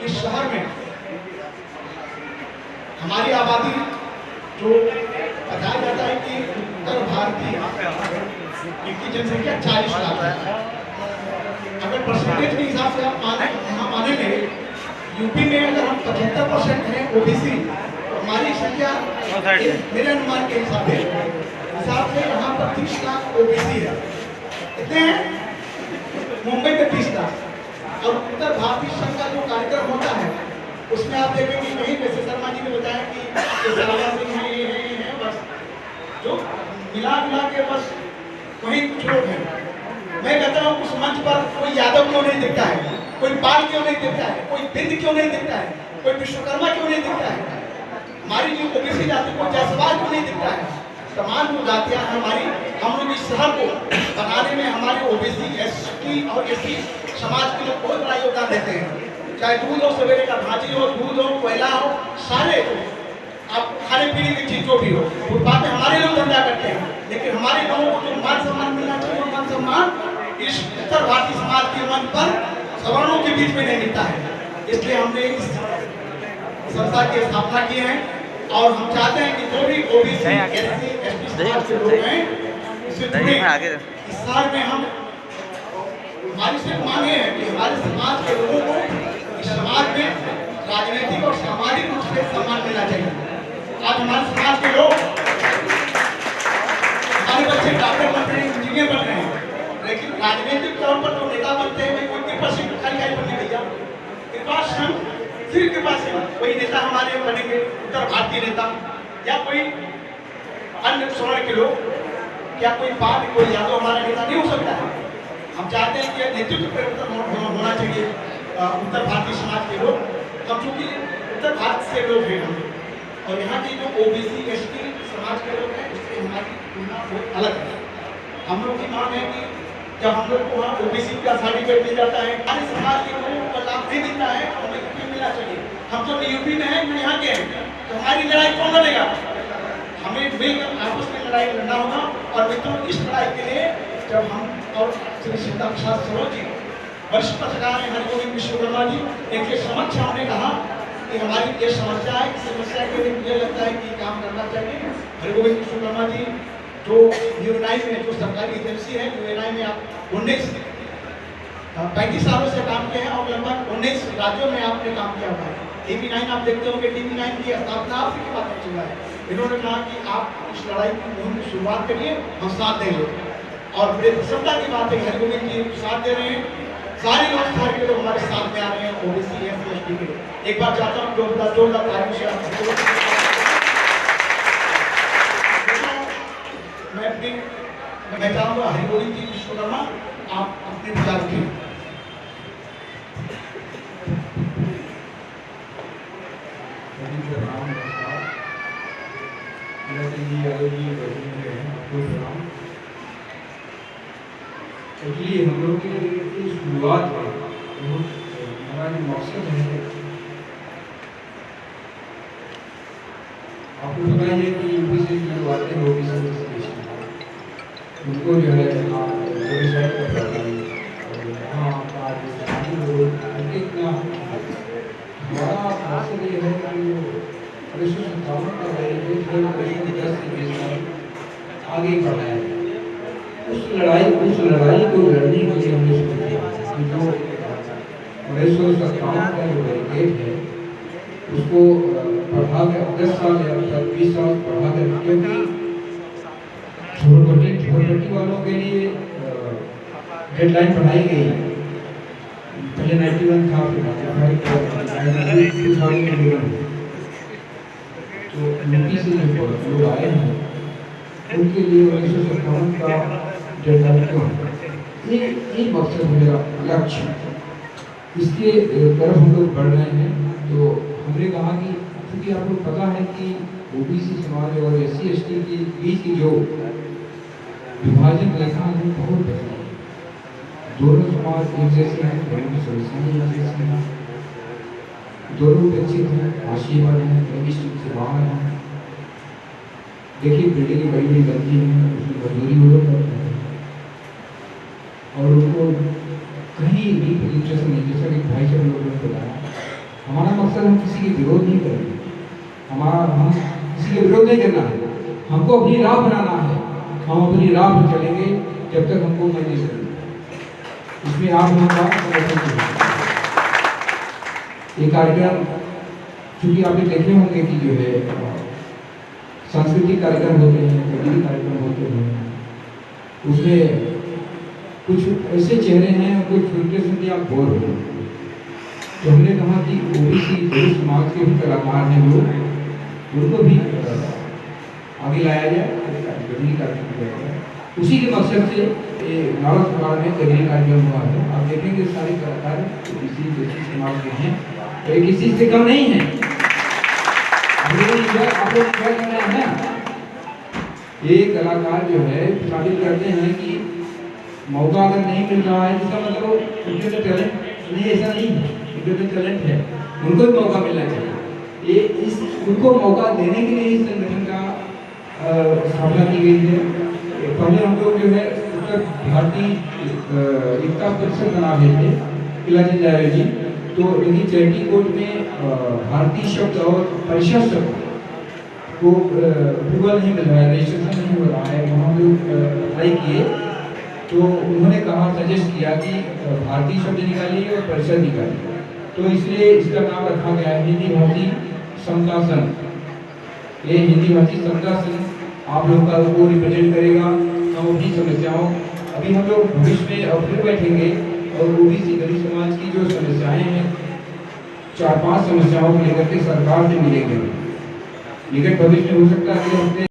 इस शहर में हमारी आबादी जो बताया जाता है कि उत्तर भारतीय की जनसंख्या 40 लाख है। अगर परसेंटेज के हिसाब से आप यहाँ मानेंगे, यूपी में अगर हम 75% हैं ओबीसी, तो हमारी संख्या मेरे अनुमान के हिसाब से यहाँ पर 30 लाख ओबीसी है। इतने हैं मुंबई में 30 लाख। और उत्तर भारतीय संघ का जो कार्यक्रम होता है उसमें आप देखेंगे कहीं वैसे शर्मा जी ने बताया कि सिंह है बस जो मिला के बस वही कुछ लोग हैं। मैं कहता हूँ उस मंच पर कोई यादव क्यों नहीं दिखता है, कोई पाल क्यों नहीं दिखता है, कोई बिंद क्यों नहीं दिखता है, कोई विश्वकर्मा क्यों नहीं दिखता है, हमारी जो ओबीसी जाति को जायसवाल क्यों नहीं दिखता है। तमाम जो जातियाँ हैं हमारी, हम लोग इस शहर को बनाने में हमारे ओबीसी एसटी और एससी समाज के लोग बहुत बड़ा योगदान देते हैं। चाहे दूध हो, सवेरे का भाजी हो, दूध हो, कोयला हो, सारे आप खाने पीने की चीज जो भी हो, फुटपाथ में हमारे लोग धंधा करते हैं। लेकिन हमारे लोगों को जो मान सम्मान मिलना चाहिए, वो मान सम्मान इस उत्तर भारतीय समाज के मंच पर सवर्णों के बीच में नहीं मिलता है। इसलिए हमने इस संस्था की स्थापना की है और हम चाहते हैं कि जो भी ओबीसी एससी एसटी समाज के लोग हैं इससे जुड़े। इस साल में हम हमारी सिर्फ मांगे हैं कि हमारे समाज के लोगों को इस समाज में राजनीतिक और सामाजिक रूप से सम्मान मिलना चाहिए। आज हमारे समाज के लोग, हमारे बच्चे डॉक्टर बन रहे हैं, इंजीनियर बन रहे हैं, लेकिन राजनीतिक तौर पर जो नेता बनते हैं कोई कृपा सिंह खाली बनने भैया, कृपा सिंह सिर्फ कृपा सिंह कोई नेता हमारे बनेंगे, उत्तर भारतीय नेता या कोई अन्य स्वर्ण के लोग, क्या कोई पाल कोई यादव हमारा नेता नहीं हो सकता है। हम चाहते हैं कि नेतृत्व परिवर्तन होना चाहिए उत्तर भारतीय समाज के लोग। हम चूंकि उत्तर भारत से लोग हैं हम, और यहाँ की जो ओबीसी एसटी समाज के लोग हैं उससे हमारी तुलना बहुत अलग है। हम लोग की मांग है कि जब हम लोग को वहाँ ओबीसी का सर्टिफिकेट मिल जाता है, हमारे समाज के लोगों को लाभ नहीं मिलता है, हमें क्यों मिलना चाहिए। हम जो यूपी में हैं, हम यहाँ के हैं, तो हमारी लड़ाई कौन लड़ेगा। हमें मिलकर आपस में लड़ाई लड़ना होगा। और मित्रों, इस लड़ाई के लिए जब हम और श्री सीता प्रसाद सरोज जी वरिष्ठ पत्रकार हैं, हरिगोविंद विश्वकर्मा जी, इनके समक्ष हमने कहा कि हमारी ये समस्या है, इस समस्या के लिए मुझे लगता है कि काम करना चाहिए। हरिगोविंद विश्वकर्मा जी जो यूएनआई में जो सरकारी एजेंसी है, यूएनआई में आप 35 सालों से काम किए हैं और लगभग 19 राज्यों में आपने काम किया हुआ है। TV9 आप देखते होंगे, TV9 की स्थापना आपके माध्यम से हुआ है। इन्होंने कहा कि आप इस लड़ाई की मुहिम की शुरुआत करिए, हम साथ देंगे। और बड़े प्रसन्नता की बात है, हरिगोविंद जी साथ दे रहे हैं, सारे लोग के लोग हमारे साथ में आ रहे हैं ओबीसी एससी एसटी के। एक बार चाहता हूँ जोरदार तालियों से मैं चाहूँगा हरिगोविंद जी विश्वकर्मा आप अपने विचार रखें। एक्चुअली हम लोग की शुरुआत है, हमारा जो मकसद है, आपको पता है कि यूपी से जो बातें हैं ओबीसी उनको जो है वेबसाइट पर जाना है और वहाँ आज इतना हमारा मकसद ये है कि 1957 का बैरिकेड है, 10 से 20 साल आगे बढ़ाया है। उस लड़ाई को लड़ने के लिए हमने सोचा कि जो 1957 का जो बैरिकेड है उसको बढ़ा कर 10 साल या 20 साल बढ़ा कर, क्योंकि झोपड़पट्टी वालों के लिए डेडलाइन बढ़ाई गई। पहले 91 था, फिर 2011 तो यूपी से जो लोग आए हैं उनके लिए 1957 का डेडलाइन क्यों है, ये मकसद मेरा लक्ष्य, इसके तरफ हम लोग बढ़ रहे हैं। तो हमने कहा कि क्योंकि आपको पता है कि ओबीसी समाज और एससी एसटी के बीच की जो विभाजन रेखा है बहुत बड़ी है। दोनों समाज एक जैसे हैं, दोनों की समस्याएं एक जैसी हैं, दोनों उपेक्षित हैं, हाशिए वाले हैं, प्रतिष्ठित से बाहर हैं। देखिए बिल्डिंग बड़ी बड़ी बनती हैं, उसमें मजदूरी वो लोग करते हैं और उनको कहीं भी इंटरेस्ट नहीं, जैसा कि भाई साहब लोगों ने बताया हमारा मकसद हम किसी के विरोध नहीं करेंगे, हम किसी के विरोध नहीं करना है, हमको अपनी राह बनाना है। हम अपनी राह पर चलेंगे जब तक हमको मंजिल करेंगे। इसमें आप लोगों का समर्थन चाहिए। ये कार्यक्रम चूँकि आपने देखे होंगे कि जो है सांस्कृतिक कार्यक्रम होते हैं, संगीत कार्यक्रम होते हैं, उसमें कुछ ऐसे चेहरे हैं उनको सुनते सुनते आप बोर हो गए। तो हमने कहा कि ओबीसी समाज के भी कलाकार हैं लोग, उनको भी आगे लाया जाए, गजनी कार्यक्रम किया जाए। उसी के मकसद से नाला समाज में गजनी कार्यक्रम हुआ है। आप देखेंगे सारे कलाकार ओबीसी समाज के हैं, तो ये किसी से कम नहीं है। आप लोग क्या कर रहे हैं ना, ये कलाकार जो है साबित करते हैं कि मौका अगर नहीं मिल रहा है इसका मतलब उनके तो टैलेंट नहीं, ऐसा नहीं है, उनके तो टैलेंट है, उनको भी मौका मिलना चाहिए। ये इस उनको मौका देने के लिए इस संगठन का स्थापना की गई है। पहले हम लोग जो है उत्तर भारतीय एकता परिषद बना रहे थे पिलाजी जावेद जी, तो इनकी चैरिटी कोर्ट में भारतीय शब्द और परिषद शब्द को अप्रूवल नहीं मिल रहा है, रजिस्ट्रेशन नहीं हो रहा है। वहाँ हम लोग अप्लाई किए तो उन्होंने कहा, सजेस्ट किया कि भारतीय शब्द निकालिए और परिषद निकालिए। तो इसलिए इसका नाम रखा गया है हिंदी भाषी समता संघ। ये हिंदी भाषी समता संघ आप लोगों का को रिप्रेजेंट करेगा। हम अपनी समस्याओं, अभी हम लोग भविष्य में अब फिर बैठेंगे और ओबीसी गरीब समाज की जो समस्याएं हैं, 4-5 समस्याओं को लेकर के सरकार से मिलेंगे। निकट भविष्य में हो सकता है कि